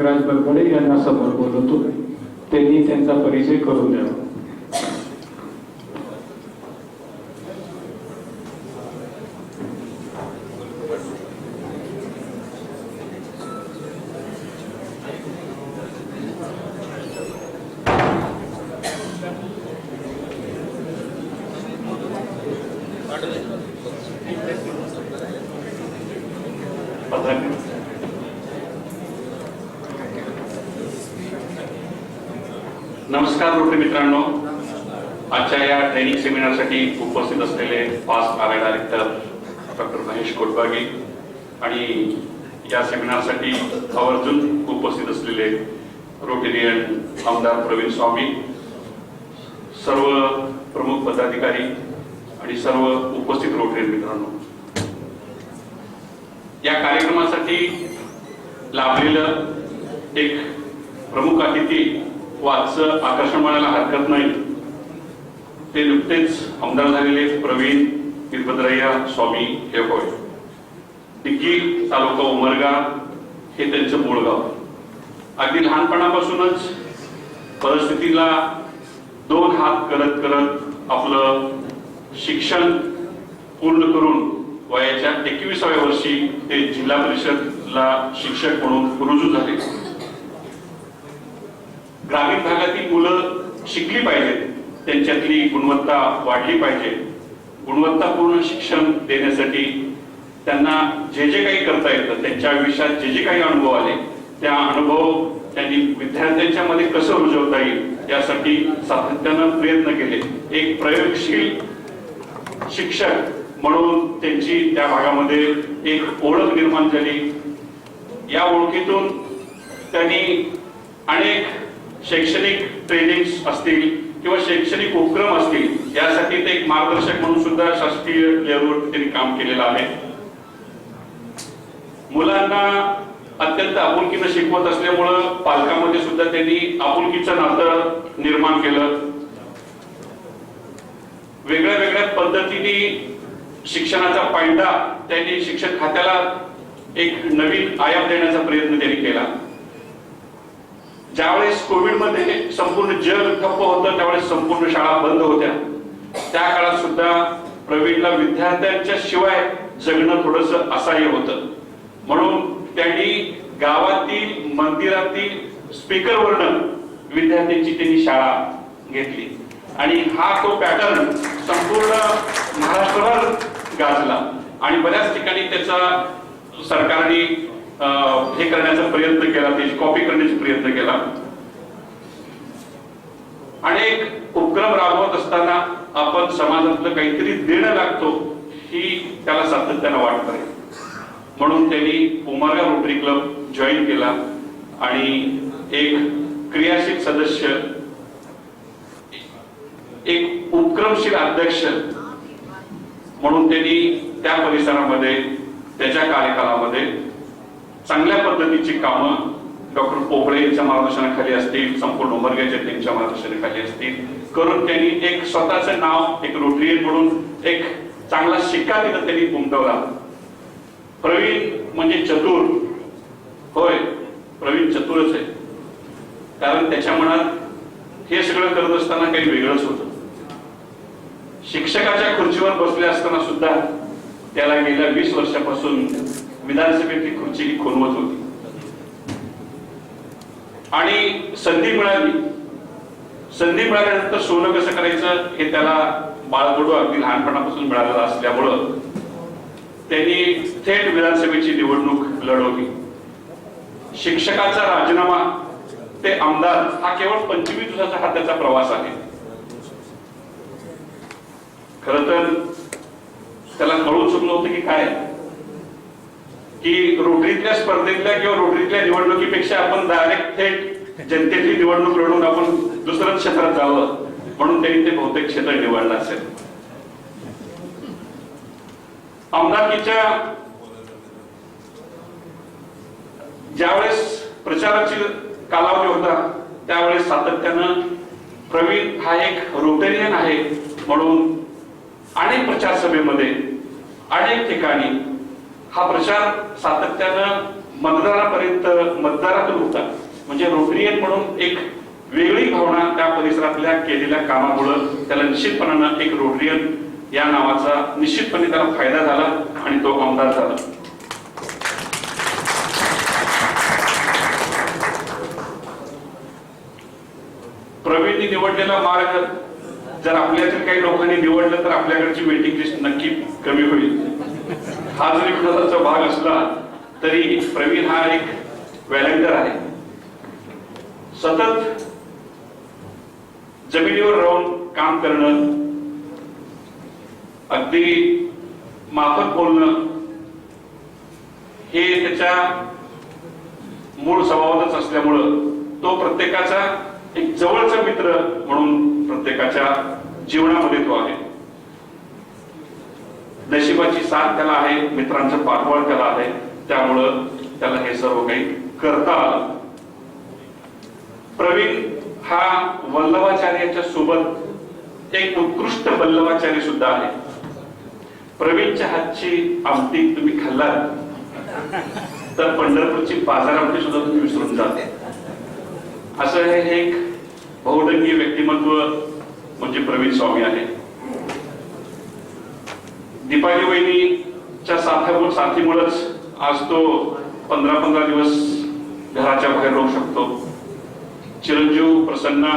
नागराज बरबडे यांना समोर बोलवतो. त्यांनी त्यांचा परिचय करून द्यावा. नमस्कार रोटरी मित्रांनो, आजच्या या ट्रेनिंग सेमिनारसाठी उपस्थित असलेले past R director doctor Mahesh Kotbage आणि या सेमिनारसाठी आवर्जून उपस्थित असलेले रोटेरियन आमदार प्रवीण स्वामी, सर्व प्रमुख पदाधिकारी आणि सर्व उपस्थित रोटरी मित्रांनो, या कार्यक्रमासाठी लाभलेलं एक प्रमुख अतिथी वाचं आकर्षण म्हणायला हरकत नाही. ते नुकतेच आमदार झालेले प्रवीण वीरभद्रय्या स्वामी हे होय. डिग्गी तालुका उमरगा हे त्यांचं मूळ गाव. अगदी लहानपणापासूनच परिस्थितीला दोन हात करत करत आपलं शिक्षण पूर्ण करून वयाच्या 21व्या वर्षी ते जिल्हा परिषदला शिक्षक म्हणून रुजू झाले. ग्रामीण भागातील मुलं शिकली पाहिजेत, त्यांच्यातली गुणवत्ता वाढली पाहिजे. गुणवत्तापूर्ण शिक्षण देण्यासाठी त्यांना जे जे काही करता येतं, त्यांच्या आयुष्यात जे जे काही अनुभव आले, त्या अनुभव त्यांनी विद्यार्थ्यांच्या मध्ये कसं रुजवता येईल यासाठी सातत्यानं प्रयत्न केले. एक प्रयोगशील शिक्षक म्हणून त्यांची त्या भागामध्ये एक ओळख निर्माण झाली. या ओळखीतून त्यांनी अनेक शैक्षणिक ट्रेनिंग्स असतील किंवा शैक्षणिक उपक्रम असतील यासाठी ते एक मार्गदर्शक म्हणून सुद्धा शासकीय लेवलवर त्यांनी काम केलेलं आहे. मुलांना अत्यंत आपुलकीनं शिकवत असल्यामुळं पालकांमध्ये सुद्धा त्यांनी आपुलकीचं नातं निर्माण केलं. वेगळ्या वेगळ्या पद्धतीने शिक्षणाचा पायंडा त्यांनी शिक्षण खात्याला एक नवीन आयाम देण्याचा प्रयत्न त्यांनी केला. ज्यावेळेस कोविड मध्ये संपूर्ण जग ठप्प होतं, त्यावेळेस संपूर्ण शाळा बंद होत्या. त्या काळात सुद्धा प्रवीणला विद्यार्थ्यांच्या शिवाय जगणं थोडंसं असह्य होतं. म्हणून त्यांनी गावातील मंदिरातील स्पीकरवरनं विद्यार्थ्यांची त्यांनी शाळा घेतली आणि हा तो पॅटर्न संपूर्ण महाराष्ट्रभर गाजला आणि बऱ्याच ठिकाणी त्याचा सरकारने हे करण्याचा प्रयत्न केला, त्याची कॉपी करण्याचा प्रयत्न केला. अनेक उपक्रम राबवत असताना आपण समाजातलं काहीतरी देणं लागतो ही त्याला सातत्यानं वाटत आहे. म्हणून त्यांनी उमरगा रोटरी क्लब जॉईन केला आणि एक क्रियाशील सदस्य, एक उपक्रमशील अध्यक्ष म्हणून त्यांनी त्या परिसरामध्ये त्याच्या कार्यकालामध्ये चांगल्या पद्धतीची कामं डॉक्टर पोपळे यांच्या मार्गदर्शनाखाली असतील, संपूर्ण उमरग्याच्या टीमच्या मार्गदर्शनाखाली असतील करून त्यांनी एक स्वतःचं नाव एक रोटरीयन म्हणून एक चांगला शिक्का तिथं त्यांनी उमटवला. प्रवीण म्हणजे चतुर. होय, प्रवीण चतुरच आहे, कारण त्याच्या मनात हे सगळं करत असताना काही वेगळंच होतं. शिक्षकाच्या खुर्चीवर बसले असताना सुद्धा त्याला गेल्या 20 वर्षापासून विधानसभेतली खुर्ची ही खुणवत होती आणि संधी मिळाल्यानंतर सोनं कसं करायचं हे त्याला बाळगडू अगदी लहानपणापासून मिळालेलं असल्यामुळं त्यांनी थेट विधानसभेची निवडणूक लढवली. शिक्षकाचा राजीनामा ते आमदार हा केवळ 25 दिवसाचा हा त्याचा प्रवास आहे. खरं तर त्याला कळून चुकलं होतं की काय, की रोटरीतल्या स्पर्धेतल्या किंवा रोटरीतल्या निवडणुकीपेक्षा आपण डायरेक्ट थेट जनतेची निवडणूक लढवून आपण दुसऱ्याच क्षेत्रात जावं म्हणून त्यांनी ते बहुतेक क्षेत्र निवडलं असेल. आमदारकीच्या ज्यावेळेस प्रचाराची कालावधी होता त्यावेळेस सातत्यानं प्रवीण हा एक रोटेरियन आहे म्हणून अनेक प्रचार सभेमध्ये अनेक ठिकाणी हा प्रचार सातत्यानं मतदारापर्यंत मतदारातून होता. म्हणजे रोटरियन म्हणून एक वेगळी भावना त्या परिसरातल्या केलेल्या कामामुळं त्याला निश्चितपणानं एक रोटरियन या नावाचा निश्चितपणे त्याला फायदा झाला आणि तो आमदार झाला. प्रवीणनी निवडलेला मार्ग जर आपल्यातील काही लोकांनी निवडलं तर आपल्याकडची वेटिंग लिस्ट नक्की कमी होईल. हा जरी विनोदाचा भाग असला तरी प्रवीण हा एक व्हॉलंटियर आहे. सतत जमिनीवर राहून काम करणं, अगदी माफक बोलणं हे त्याच्या मूळ स्वभावातच असल्यामुळं तो प्रत्येकाचा एक जवळचा मित्र म्हणून प्रत्येकाच्या जीवनामध्ये तो आहे. नशिबाची साथ त्याला आहे, मित्रांचं पाठबळ त्याला आहे, त्यामुळं त्याला हे सर्व काही करता आलं. प्रवीण हा वल्लभाचार्याच्या सोबत एक उत्कृष्ट वल्लभाचार्य सुद्धा आहे. प्रवीणच्या हातची आमटी तुम्ही खाल्लात तर पंढरपूरची बाजारामध्ये सुद्धा तुम्ही विसरून जाते. असं हे एक बहुरंगी व्यक्तिमत्व म्हणजे प्रवीण स्वामी आहे. दीपाली वहिनीच्या साथीमुळेच आज तो 15-15 दिवस घराच्या बाहेर राहू शकतो. चिरंजीव प्रसन्ना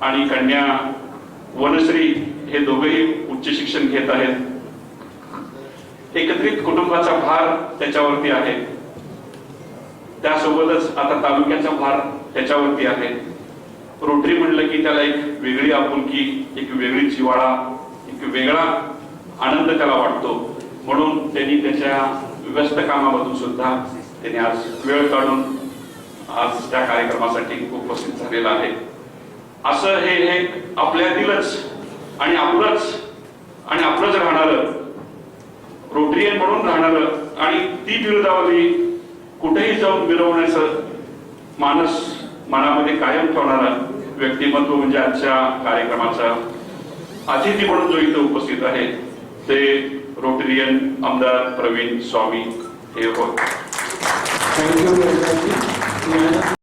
आणि कन्या वनश्री हे दोघेही उच्च शिक्षण घेत आहेत. एकत्रित कुटुंबाचा भार त्याच्यावरती आहे. त्यासोबतच आता तालुक्याचा भार त्याच्यावरती आहे. रोटरी म्हणलं की त्याला एक वेगळी आपुलकी, एक वेगळी जिव्हाळा, एक वेगळा आनंद त्याला वाटतो. म्हणून त्यांनी त्याच्या व्यस्त कामामधून सुद्धा त्यांनी आज वेळ काढून आज त्या कार्यक्रमासाठी उपस्थित झालेला आहे. असं हे आपल्यातीलच आणि आपलंच राहणारं रोटरियन म्हणून राहणारं आणि ती बिरुदावली कुठेही जाऊन मिरवण्याचं मानस मनामध्ये कायम ठेवणारा व्यक्तिमत्व म्हणजे आजच्या कार्यक्रमाचा अतिथी म्हणून जो इथे उपस्थित आहे ते रोटरियन आमदार प्रवीण स्वामी हे होत. थँक्यू.